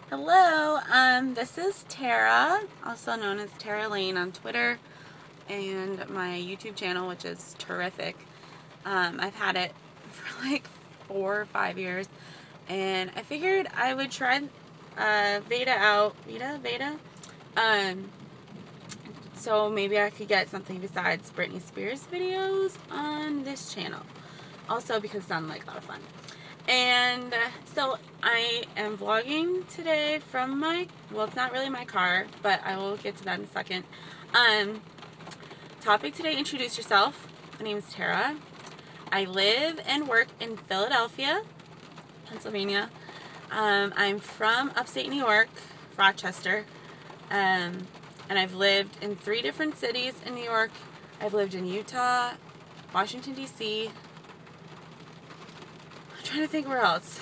Hello, this is Tara, also known as Tara Lane on Twitter and my YouTube channel, which is terrific. I've had it for like 4 or 5 years, and I figured I would try VEDA out. VEDA? So maybe I could get something besides Britney Spears videos on this channel. Also because it sounded like a lot of fun. And so I am vlogging today from well, it's not really my car, but I will get to that in a second. Topic today, introduce yourself. My name is Tara. I live and work in Philadelphia, Pennsylvania. I'm from upstate New York, Rochester. And I've lived in 3 different cities in New York. I've lived in Utah, Washington, D.C. I'm trying to think where else.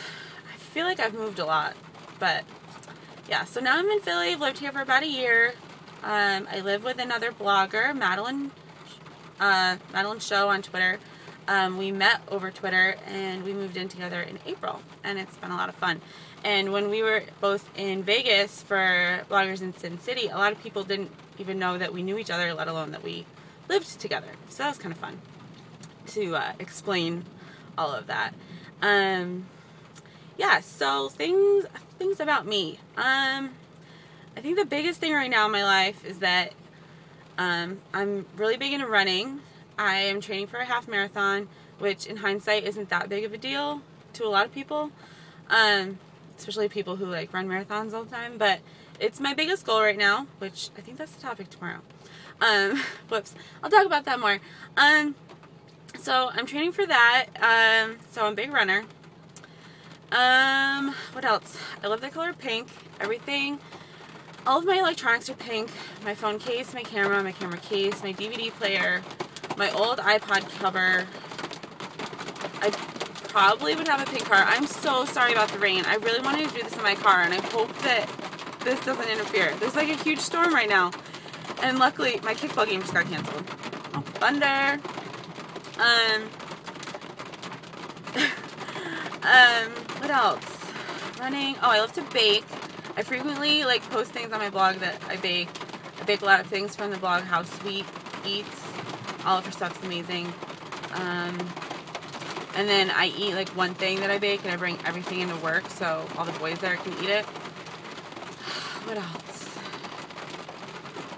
I feel like I've moved a lot, but yeah. So now I'm in Philly. I've lived here for about a year. I live with another blogger, Madeline Show on Twitter. We met over Twitter and we moved in together in April, and it's been a lot of fun. And when we were both in Vegas for Bloggers in Sin City, a lot of people didn't even know that we knew each other, let alone that we lived together. So that was kind of fun to explain all of that. Yeah, so things about me. I think the biggest thing right now in my life is that I'm really big into running. I am training for a half marathon, which in hindsight isn't that big of a deal to a lot of people, especially people who like run marathons all the time. But it's my biggest goal right now, which I think that's the topic tomorrow. Whoops, I'll talk about that more. So I'm training for that. So I'm a big runner. What else? I love the color pink. Everything. All of my electronics are pink. My phone case, my camera case, my DVD player, my old iPod cover. I probably would have a pink car. I'm so sorry about the rain. I really wanted to do this in my car, and I hope that this doesn't interfere. There's like a huge storm right now. And luckily, my kickball game just got canceled. Oh, thunder. What else? Running. Oh, I love to bake. I frequently post things on my blog that I bake. I bake a lot of things from the blog How Sweet Eats. All of her stuff's amazing. And then I eat one thing that I bake, and I bring everything into work so all the boys there can eat it. What else?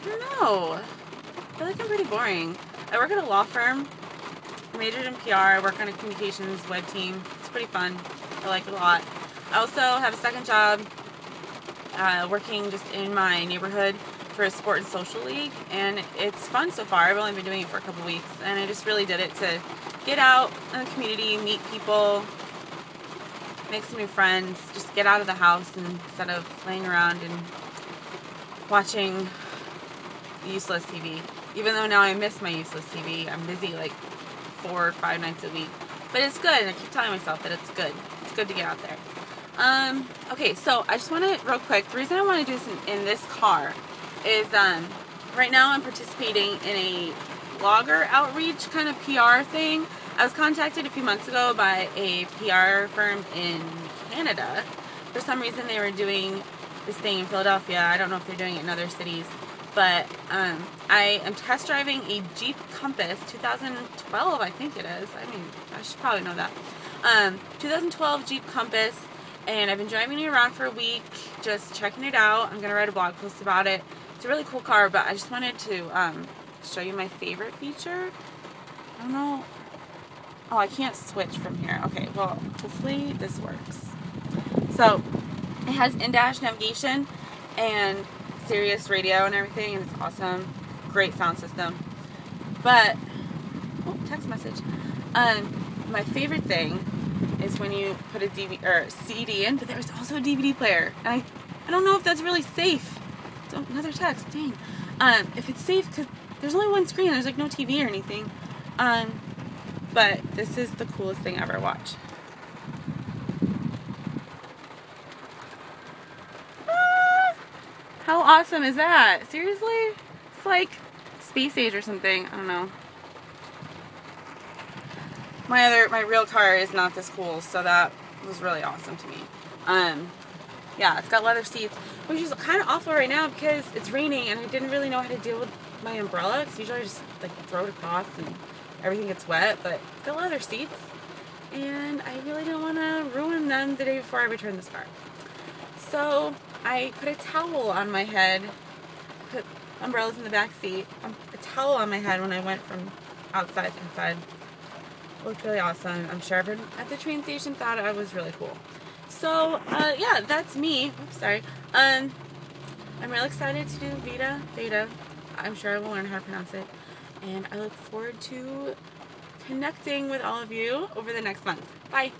I don't know. I feel like I'm pretty boring. I work at a law firm. I majored in PR. I work on a communications web team. It's pretty fun. I like it a lot. I also have a second job working just in my neighborhood for a sport and social league, and it's fun so far. I've only been doing it for a couple weeks, and I just really did it to get out in the community, meet people, make some new friends, just get out of the house instead of laying around and watching useless TV. Even though now I miss my useless TV, I'm busy 4 or 5 nights a week. But it's good, and I keep telling myself that it's good. It's good to get out there. Okay, so I just want to, real quick, the reason I want to do this in this car is, right now I'm participating in a blogger outreach kind of PR thing. I was contacted a few months ago by a PR firm in Canada. For some reason they were doing this thing in Philadelphia. I don't know if they're doing it in other cities. But I am test driving a Jeep Compass 2012, I think it is. I mean, I should probably know that. 2012 Jeep Compass, and I've been driving it around for a week, just checking it out. I'm going to write a blog post about it. It's a really cool car, but I just wanted to show you my favorite feature. I don't know. Oh, I can't switch from here. Okay, well, hopefully this works. So, it has in-dash navigation and Sirius radio and everything, and it's awesome. Great sound system. But, oh, text message. My favorite thing is when you put a DVD or CD in, but there's also a DVD player. And I don't know if that's really safe. So, another text, dang. If it's safe, because there's only one screen, there's no TV or anything. But this is the coolest thing ever. Watch. How awesome is that? Seriously? It's like space age or something. I don't know. My real car is not this cool, so that was really awesome to me. Yeah, it's got leather seats, which is kind of awful right now because it's raining and I didn't really know how to deal with my umbrella because usually I just like throw it across and everything gets wet, but it's got leather seats and I really didn't want to ruin them the day before I return this car. So I put a towel on my head, put umbrellas in the back seat, a towel on my head when I went from outside to inside. It looked really awesome. I'm sure everyone at the train station thought I was really cool. So yeah, that's me. Oops, sorry. I'm really excited to do VEDA. I'm sure I will learn how to pronounce it. And I look forward to connecting with all of you over the next month. Bye.